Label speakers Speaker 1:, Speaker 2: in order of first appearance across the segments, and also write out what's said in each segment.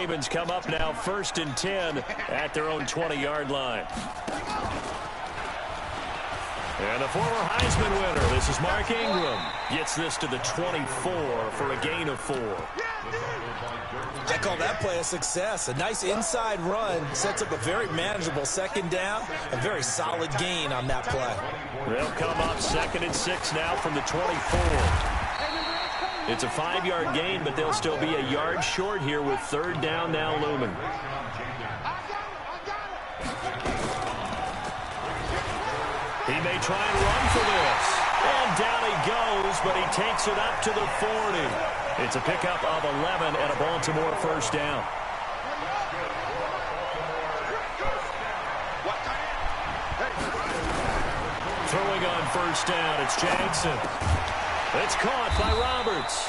Speaker 1: Ravens come up now 1st and 10 at their own 20-yard line. And the former Heisman winner, this is Mark Ingram, gets this to the 24 for a gain of 4.
Speaker 2: I call that play a success. A nice inside run sets up a very manageable second down. A very solid gain on that play.
Speaker 1: They'll come up 2nd and 6 now from the 24. It's a 5-yard gain, but they'll still be a yard short here with 3rd down now looming. He may try and run for this. And down he goes, but he takes it up to the 40. It's a pickup of 11 and a Baltimore 1st down. Throwing on 1st down, it's Jackson. It's caught by Roberts.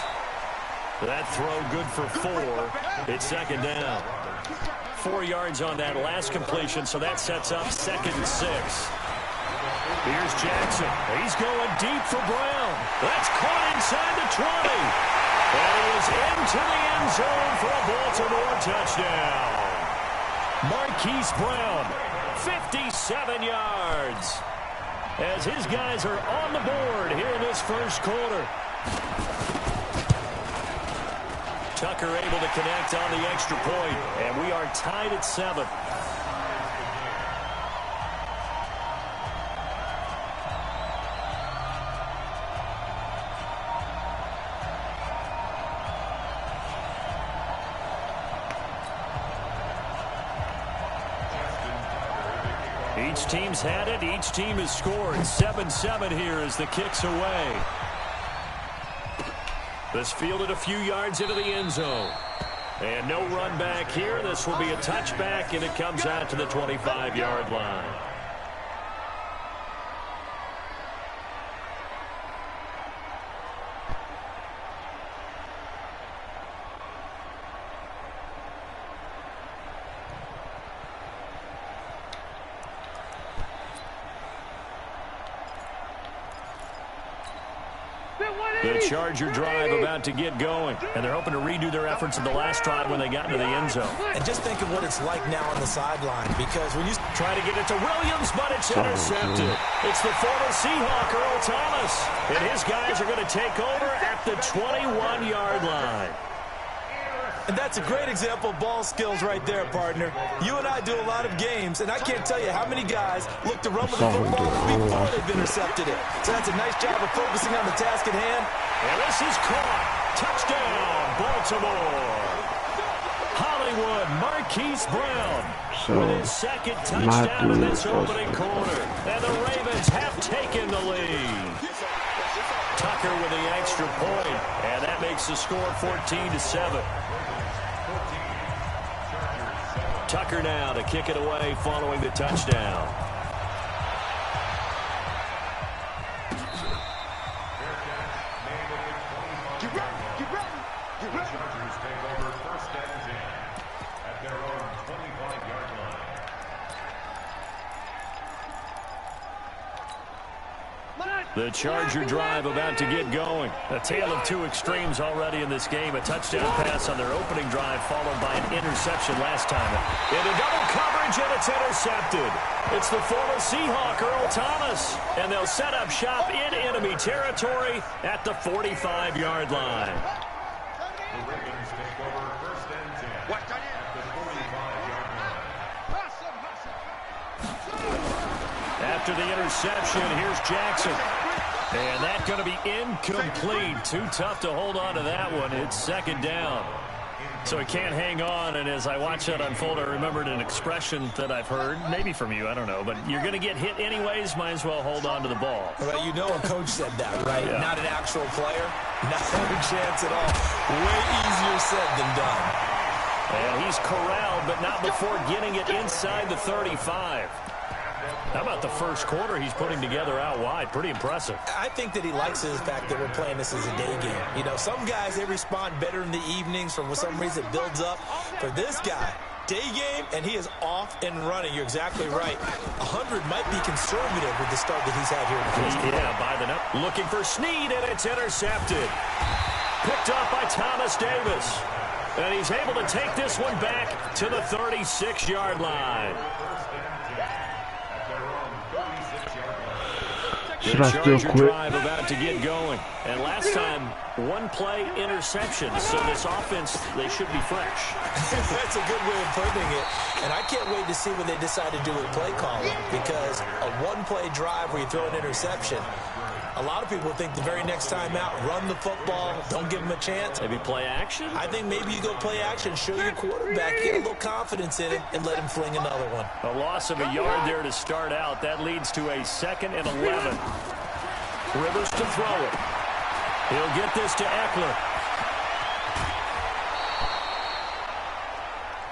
Speaker 1: That throw good for 4. It's 2nd down. 4 yards on that last completion, so that sets up 2nd and 6. Here's Jackson. He's going deep for Brown. That's caught inside the 20. And he is into the end zone for a Baltimore touchdown. Marquise Brown, 57 yards. As his guys are on the board here in this 1st quarter. Tucker able to connect on the extra point, and we are tied at 7. Each team's had it. Each team has scored. 7-7 here as the kick's away. This fielded a few yards into the end zone. And no run back here. This will be a touchback, and it comes out to the 25-yard line. The Charger drive about to get going, and they're hoping to redo their efforts in the last drive when they got into the end zone.
Speaker 2: And just think of what it's like now on the sideline, because when you
Speaker 1: try to get it to Williams, but it's intercepted. It's the former Seahawk, Earl Thomas, and his guys are going to take over at the 21-yard line.
Speaker 2: And that's a great example of ball skills right there, partner. You and I do a lot of games, and I can't tell you how many guys look to run with the football before they've intercepted it. So that's a nice job of focusing on the task at hand.
Speaker 1: And this is caught. Touchdown, Baltimore. Hollywood, Marquise Brown with his 2nd touchdown in this opening quarter. And the Ravens have taken the lead. Tucker with the extra point, and that makes the score 14-7. Tucker now to kick it away following the touchdown. The Charger drive about to get going. A tale of two extremes already in this game. A touchdown pass on their opening drive followed by an interception last time. Into double coverage, and it's intercepted. It's the former Seahawk, Earl Thomas. And they'll set up shop in enemy territory at the 45-yard line.
Speaker 3: The Ravens take over 1st and 10 at the 45-yard line.
Speaker 1: After the interception, here's Jackson. And that's going to be incomplete. Too tough to hold on to that one. It's 2nd down. So he can't hang on, and as I watch that unfold, I remembered an expression that I've heard, maybe from you, I don't know, but you're going to get hit anyways, might as well hold on to the ball.
Speaker 2: Well, you know a coach said that, right?
Speaker 1: Yeah.
Speaker 2: Not an actual player. Not a chance at all. Way easier said than done.
Speaker 1: And he's corralled, but not before getting it inside the 35. How about the first quarter he's putting together out wide? Pretty impressive.
Speaker 2: I think that he likes the fact that we're playing this as a day game. You know, some guys, they respond better in the evenings. For some reason, it builds up. For this guy, day game, and he is off and running. You're exactly right. 100 might be conservative with the start that he's had here in the first quarter.
Speaker 1: Yeah, by the number. Looking for Snead, and it's intercepted. Picked up by Thomas Davis. And he's able to take this one back to the 36-yard line.
Speaker 4: Should I still quit?
Speaker 1: Drive about to get going. And last time, one-play interception. So this offense, they should be fresh.
Speaker 2: That's a good way of putting it. And I can't wait to see what they decide to do with play calling. Because a one-play drive where you throw an interception, a lot of people think the very next time out, run the football, don't give them a chance.
Speaker 1: Maybe play action?
Speaker 2: I think maybe you go play action, show your quarterback, get a little confidence in it, and let him fling another one.
Speaker 1: A loss of a yard there to start out. That leads to a 2nd and 11. Rivers to throw it. He'll get this to Eckler.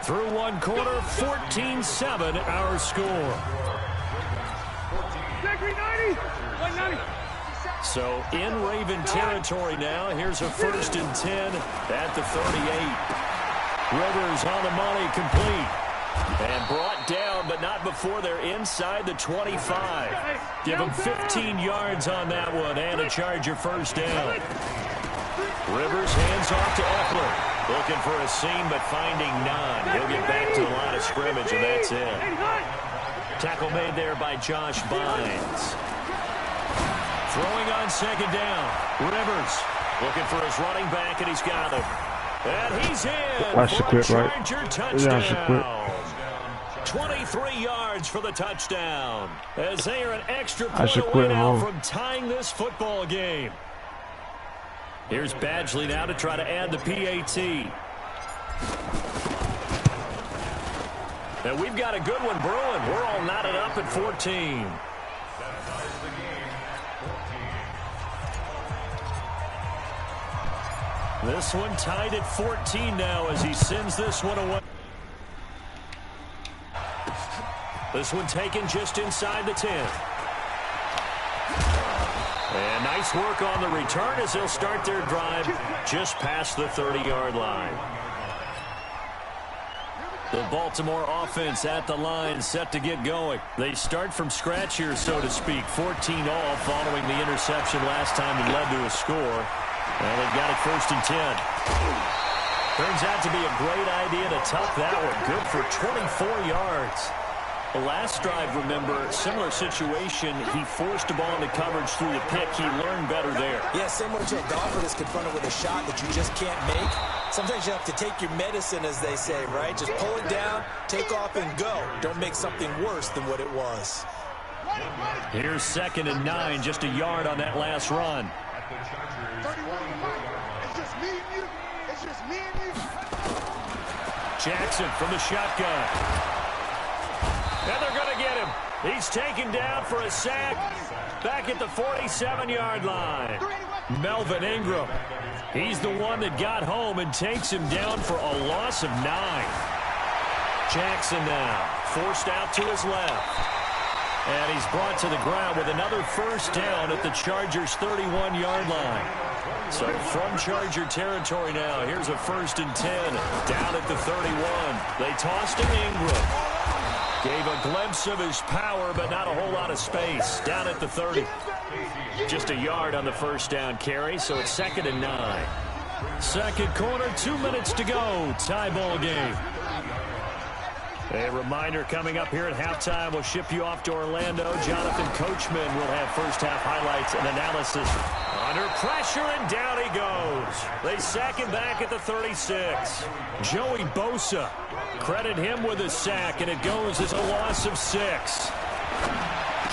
Speaker 1: Through one quarter, 14-7 our score. So in Raven territory now. Here's a 1st and 10 at the 38. Rivers on the money, complete. And brought down, but not before they're inside the 25. Give them 15 yards on that one and a Charger 1st down. Rivers hands off to Eckler. Looking for a seam, but finding none. He'll get back to the line of scrimmage, and that's it. Tackle made there by Josh Bynes. Throwing on 2nd down. Rivers looking for his running back, and he's got him. And he's in
Speaker 4: I should
Speaker 1: for a
Speaker 4: quit, right?
Speaker 1: Charger touchdown.
Speaker 4: Yeah, I should quit.
Speaker 1: 23 yards for the touchdown. As they are an extra
Speaker 4: I
Speaker 1: point
Speaker 4: should
Speaker 1: away
Speaker 4: quit
Speaker 1: now
Speaker 4: home.
Speaker 1: from tying this football game. Here's Badgley now to try to add the PAT. And we've got a good one brewing. We're all knotted up at 14. This one tied at 14 now as he sends this one away. This one taken just inside the 10. And nice work on the return as they'll start their drive just past the 30-yard line. The Baltimore offense at the line, set to get going. They start from scratch here, so to speak. 14 all following the interception last time that led to a score. And they've got it 1st and 10. Turns out to be a great idea to tuck that one. Good for 24 yards. The last drive, remember, similar situation. He forced the ball into coverage through the pick. He learned better there.
Speaker 2: Yeah, similar to a golfer that's confronted with a shot that you just can't make. Sometimes you have to take your medicine, as they say, right? Just pull it down, take off, and go. Don't make something worse than what it was.
Speaker 1: Here's 2nd and 9, just a yard on that last run. Jackson from the shotgun. And they're going to get him. He's taken down for a sack back at the 47-yard line. Melvin Ingram. He's the one that got home and takes him down for a loss of 9. Jackson now forced out to his left. And he's brought to the ground with another 1st down at the Chargers' 31-yard line. So from Charger territory now, here's a 1st and 10 down at the 31. They tossed to Ingram. Gave a glimpse of his power, but not a whole lot of space. Down at the 30. Just a yard on the 1st down carry, so it's 2nd and 9. Second quarter, 2 minutes to go. Tie ball game. A reminder coming up here at halftime. We'll ship you off to Orlando. Jonathan Coachman will have first-half highlights and analysis. Under pressure, and down he goes. They sack him back at the 36. Joey Bosa, credit him with a sack, and it goes as a loss of 6.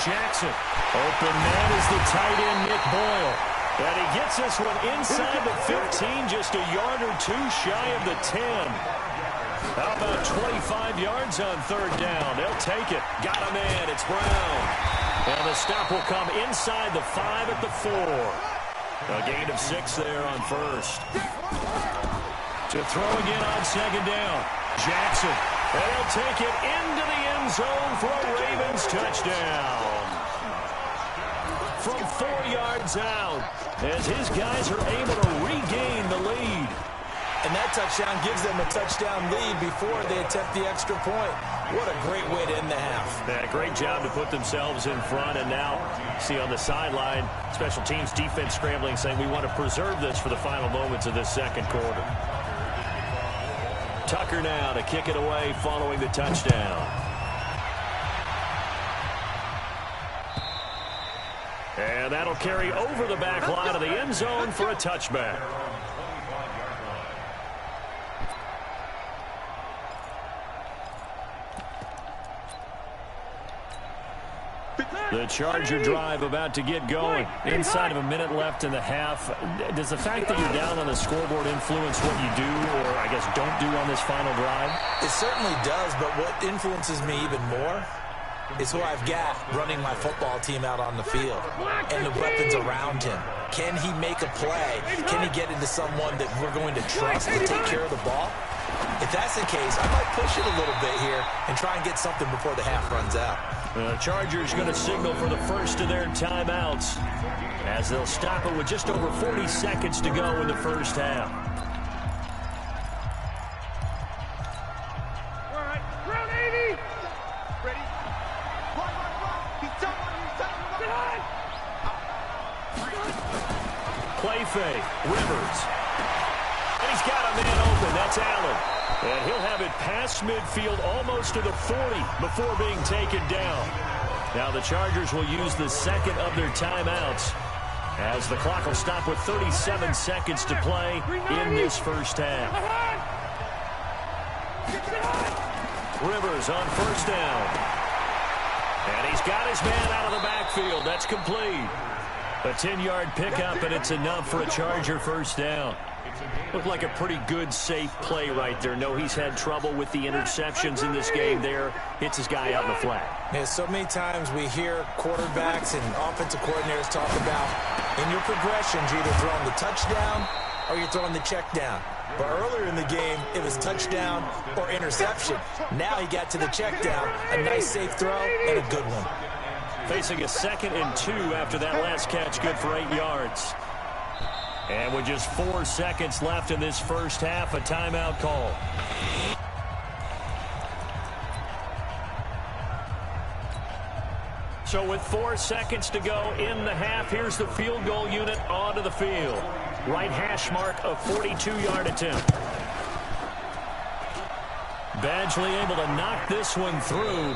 Speaker 1: Jackson, open man is the tight end, Nick Boyle. And he gets this one inside the 15, just a yard or two shy of the 10. How about 25 yards on 3rd down? They'll take it. Got a man. It's Brown. And the stop will come inside the 5 at the 4. A gain of 6 there on 1st. To throw again on 2nd down. Jackson. And he'll take it into the end zone for a Ravens touchdown. From 4 yards out, as his guys are able to regain the lead.
Speaker 2: And that touchdown gives them a touchdown lead before they attempt the extra point. What a great way to end the half.
Speaker 1: Yeah, great job to put themselves in front. And now, see on the sideline, special teams defense scrambling, saying we want to preserve this for the final moments of this second quarter. Tucker now to kick it away following the touchdown. And that'll carry over the back line of the end zone for a touchback. The Charger drive about to get going. Inside of a minute left in the half. Does the fact that you're down on the scoreboard influence what you do, or I guess don't do on this final drive?
Speaker 2: It certainly does, but what influences me even more is who I've got running my football team out on the field and the weapons around him. Can he make a play? Can he get into someone that we're going to trust to take care of the ball? If that's the case, I might push it a little bit here and try and get something before the half runs out.
Speaker 1: The Chargers going to signal for the first of their timeouts as they'll stop it with just over 40 seconds to go in the first half.
Speaker 4: All right, round 80. Ready? Run. He's done. Get on.
Speaker 1: Play fake. Rivers. And he's got a man open. That's Allen. And he'll have it past midfield almost to the 40 before being taken down. Now the Chargers will use the second of their timeouts as the clock will stop with 37 seconds to play in this first half. Rivers on first down. And he's got his man out of the backfield. That's complete. A 10-yard pickup, and it's enough for a Charger first down. Looked like a pretty good, safe play right there. No, he's had trouble with the interceptions in this game there. Hits his guy out in the flat.
Speaker 2: Yeah, so many times we hear quarterbacks and offensive coordinators talk about in your progressions, you're either throwing the touchdown or you're throwing the check down. But earlier in the game, it was touchdown or interception. Now he got to the check down, a nice safe throw, and a good one.
Speaker 1: Facing a 2nd and 2 after that last catch, good for 8 yards. And with just 4 seconds left in this first half, a timeout call. So with 4 seconds to go in the half, here's the field goal unit onto the field. Right hash mark, a 42-yard attempt. Badgley able to knock this one through.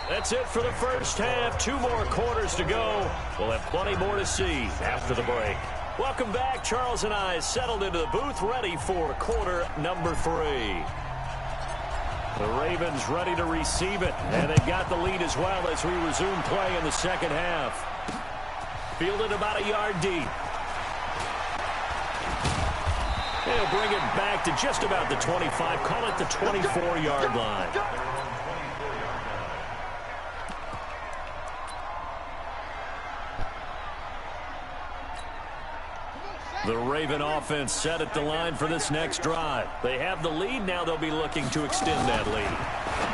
Speaker 1: That's it for the first half. 2 more quarters to go. We'll have plenty more to see after the break. Welcome back. Charles and I settled into the booth, ready for quarter number 3. The Ravens ready to receive it, and they've got the lead as well as we resume play in the second half. Fielded about a yard deep. They'll bring it back to just about the 25, call it the 24-yard line. The Raven offense set at the line for this next drive. They have the lead. Now they'll be looking to extend that lead.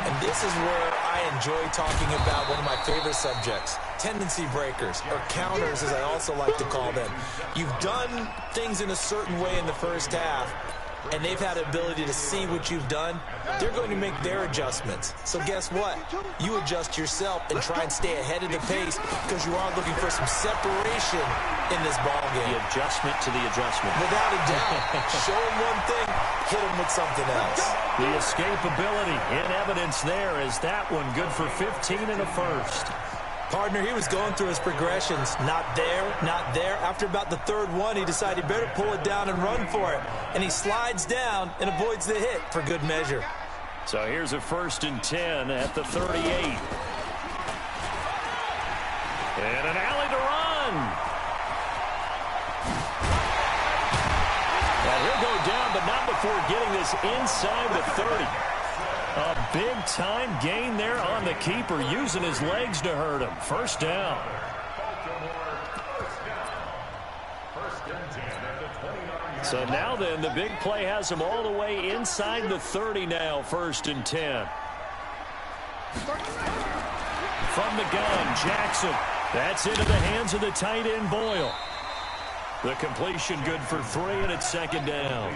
Speaker 2: And this is where I enjoy talking about one of my favorite subjects, tendency breakers, or counters as I also like to call them. You've done things in a certain way in the first half, and they've had the ability to see what you've done. They're going to make their adjustments. So guess what? You adjust yourself and try and stay ahead of the pace because you are looking for some separation in this ball game.
Speaker 1: The adjustment to the adjustment.
Speaker 2: Without a doubt. Show them one thing, hit them with something else.
Speaker 1: The escapability in evidence there is that one good for 15 and a first.
Speaker 2: Partner, he was going through his progressions. Not there, not there. After about the 3rd one, he decided he better pull it down and run for it. And he slides down and avoids the hit for good measure.
Speaker 1: So here's a 1st and 10 at the 38. And an alley to run. And he'll go down, but not before getting this inside the 30. A big-time gain there on the keeper, using his legs to hurt him. First down. So now then, the big play has him all the way inside the 30 now, 1st and 10. From the gun, Jackson. That's into the hands of the tight end, Boyle. The completion good for 3, and it's 2nd down.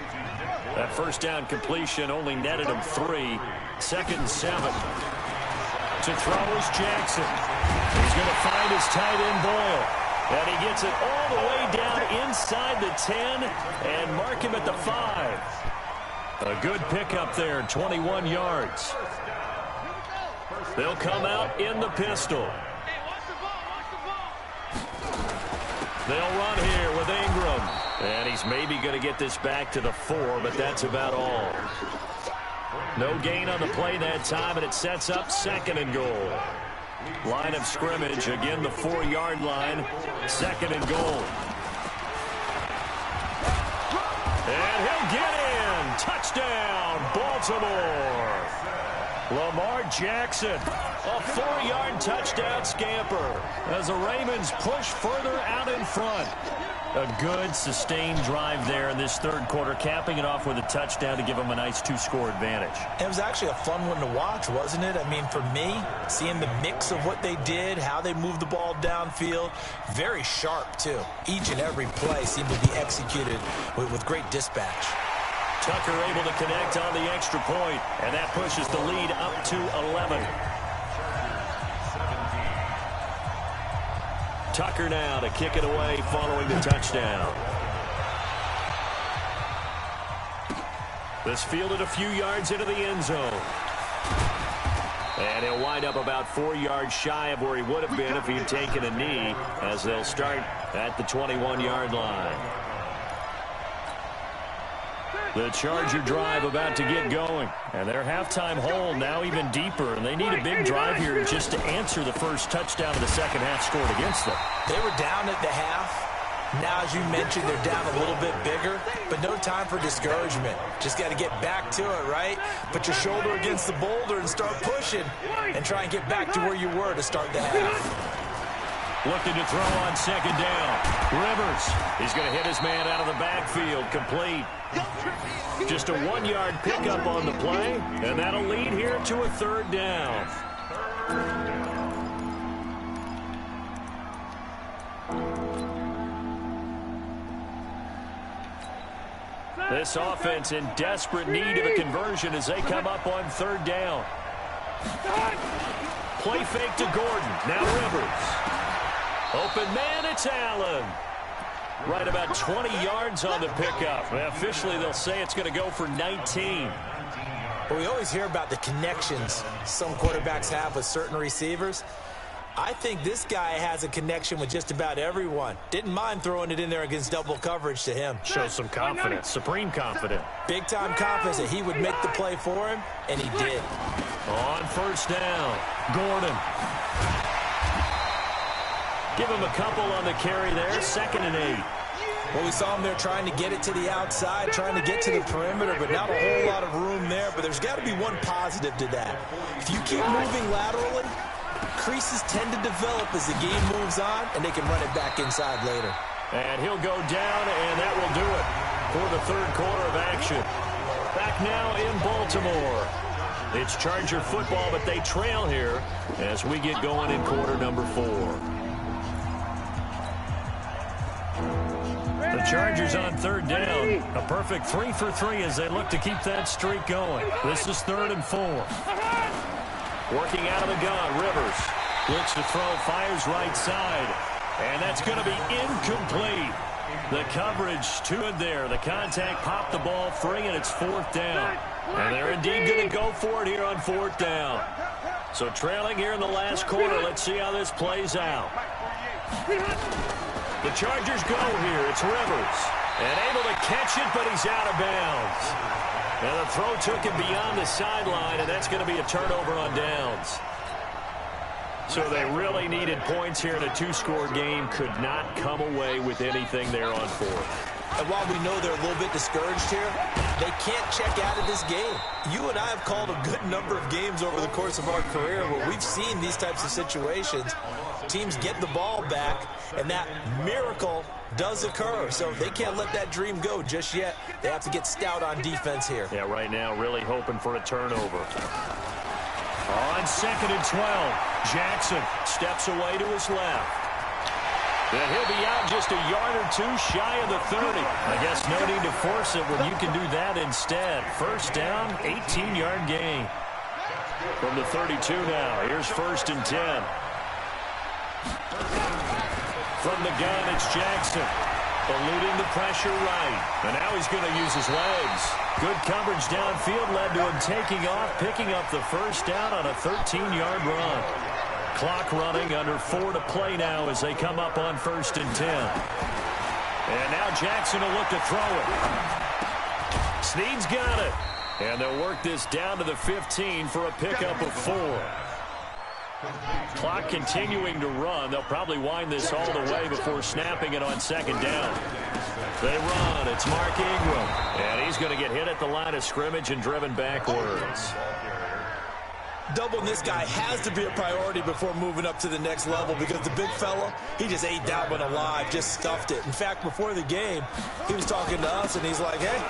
Speaker 1: That first down completion only netted him 3. 2nd and 7. To throw is Jackson. He's going to find his tight end, Boyle. And he gets it all the way down inside the 10 and mark him at the 5. A good pickup there, 21 yards. They'll come out in the pistol. They'll run here with Ingram. And he's maybe going to get this back to the 4, but that's about all. No gain on the play that time, and it sets up 2nd and goal. Line of scrimmage, again the 4-yard line, 2nd and goal. And he'll get in. Touchdown, Baltimore. Lamar Jackson, a 4-yard touchdown scamper as the Ravens push further out in front. A good, sustained drive there in this 3rd quarter, capping it off with a touchdown to give them a nice 2-score advantage.
Speaker 2: It was actually a fun one to watch, wasn't it? I mean, for me, seeing the mix of what they did, how they moved the ball downfield, very sharp, too. Each and every play seemed to be executed with great dispatch.
Speaker 1: Tucker able to connect on the extra point, and that pushes the lead up to 11. Tucker now to kick it away following the touchdown. This fielded a few yards into the end zone. And he'll wind up about 4 yards shy of where he would have been if he had taken a knee, as they'll start at the 21-yard line. The Charger drive about to get going. And their halftime hole now even deeper. And they need a big drive here just to answer the first touchdown of the second half scored against them.
Speaker 2: They were down at the half. Now, as you mentioned, they're down a little bit bigger. But no time for discouragement. Just got to get back to it, right? Put your shoulder against the boulder and start pushing. And try and get back to where you were to start the half.
Speaker 1: Looking to throw on 2nd down. Rivers, he's going to hit his man out of the backfield, complete. Just a 1-yard pickup on the play, and that'll lead here to a 3rd down. This offense in desperate need of a conversion as they come up on 3rd down. Play fake to Gordon. Now Rivers. Open man, it's Allen. Right about 20 yards on the pickup. Well, officially, they'll say it's going to go for 19.
Speaker 2: Well, we always hear about the connections some quarterbacks have with certain receivers. I think this guy has a connection with just about everyone. Didn't mind throwing it in there against double coverage to him.
Speaker 1: Shows some confidence, supreme confidence.
Speaker 2: Big-time confidence that he would make the play for him, and he did.
Speaker 1: On 1st down, Gordon. Give him a couple on the carry there, 2nd and 8.
Speaker 2: Well, we saw him there trying to get it to the outside, trying to get to the perimeter, but not a whole lot of room there. But there's got to be one positive to that. If you keep moving laterally, creases tend to develop as the game moves on, and they can run it back inside later.
Speaker 1: And he'll go down, and that will do it for the 3rd quarter of action. Back now in Baltimore. It's Charger football, but they trail here as we get going in quarter number 4. The Chargers on 3rd down. A perfect 3 for 3 as they look to keep that streak going. This is 3rd and 4. Working out of the gun, Rivers looks to throw, fires right side. And that's going to be incomplete. The coverage to it there. The contact popped the ball free, and it's 4th down. And they're indeed going to go for it here on 4th down. So trailing here in the last quarter. Let's see how this plays out. The Chargers go here. It's Rivers. And able to catch it, but he's out of bounds. And the throw took him beyond the sideline, and that's going to be a turnover on downs. So they really needed points here in a 2-score game. Could not come away with anything there on 4th.
Speaker 2: And while we know they're a little bit discouraged here, they can't check out of this game. You and I have called a good number of games over the course of our career where we've seen these types of situations. Teams get the ball back, and that miracle does occur. So they can't let that dream go just yet. They have to get stout on defense here.
Speaker 1: Yeah, right now really hoping for a turnover. On 2nd and 12, Jackson steps away to his left. And he'll be out just a yard or 2 shy of the 30. I guess no need to force it when you can do that instead. 1st down, 18-yard gain. From the 32 now, here's 1st and 10. From the gun, it's Jackson. Eluding the pressure right. And now he's going to use his legs. Good coverage downfield led to him taking off, picking up the first down on a 13-yard run. Clock running, under 4 to play now as they come up on 1st and 10. And now Jackson will look to throw it. Snead's got it. And they'll work this down to the 15 for a pickup of 4. Clock continuing to run. They'll probably wind this all the way before snapping it on 2nd down. They run. It's Mark Ingram. And he's going to get hit at the line of scrimmage and driven backwards.
Speaker 2: Doubling this guy has to be a priority before moving up to the next level because the big fella, he just ate that one alive, just stuffed it. In fact, before the game, he was talking to us, and he's like, hey,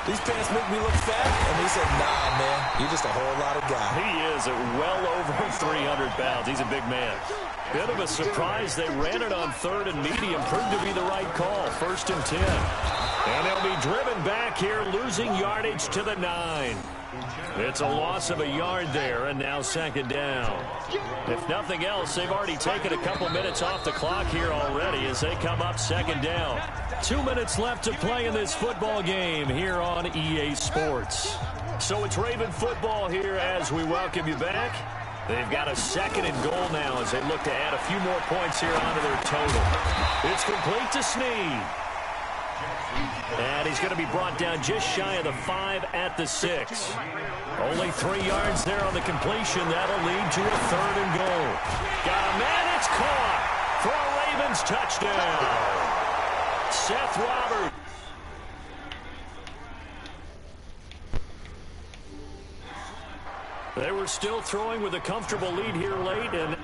Speaker 2: these pants make me look fat. And we said, nah, man, you're just a whole lot of guy.
Speaker 1: He is at well over 300 pounds. He's a big man. Bit of a surprise. They ran it on 3rd and medium. Proved to be the right call. 1st and 10. And they'll be driven back here, losing yardage to the 9. It's a loss of a yard there, and now 2nd down. If nothing else, they've already taken a couple minutes off the clock here already as they come up 2nd down. 2 minutes left to play in this football game here on EA Sports. So it's Raven football here as we welcome you back. They've got a 2nd and goal now as they look to add a few more points here onto their total. It's complete to Snead. And he's going to be brought down just shy of the 5 at the 6. Only 3 yards there on the completion. That'll lead to a 3rd and goal. Got a man. It's caught for a Ravens touchdown. Seth Roberts. They were still throwing with a comfortable lead here late, and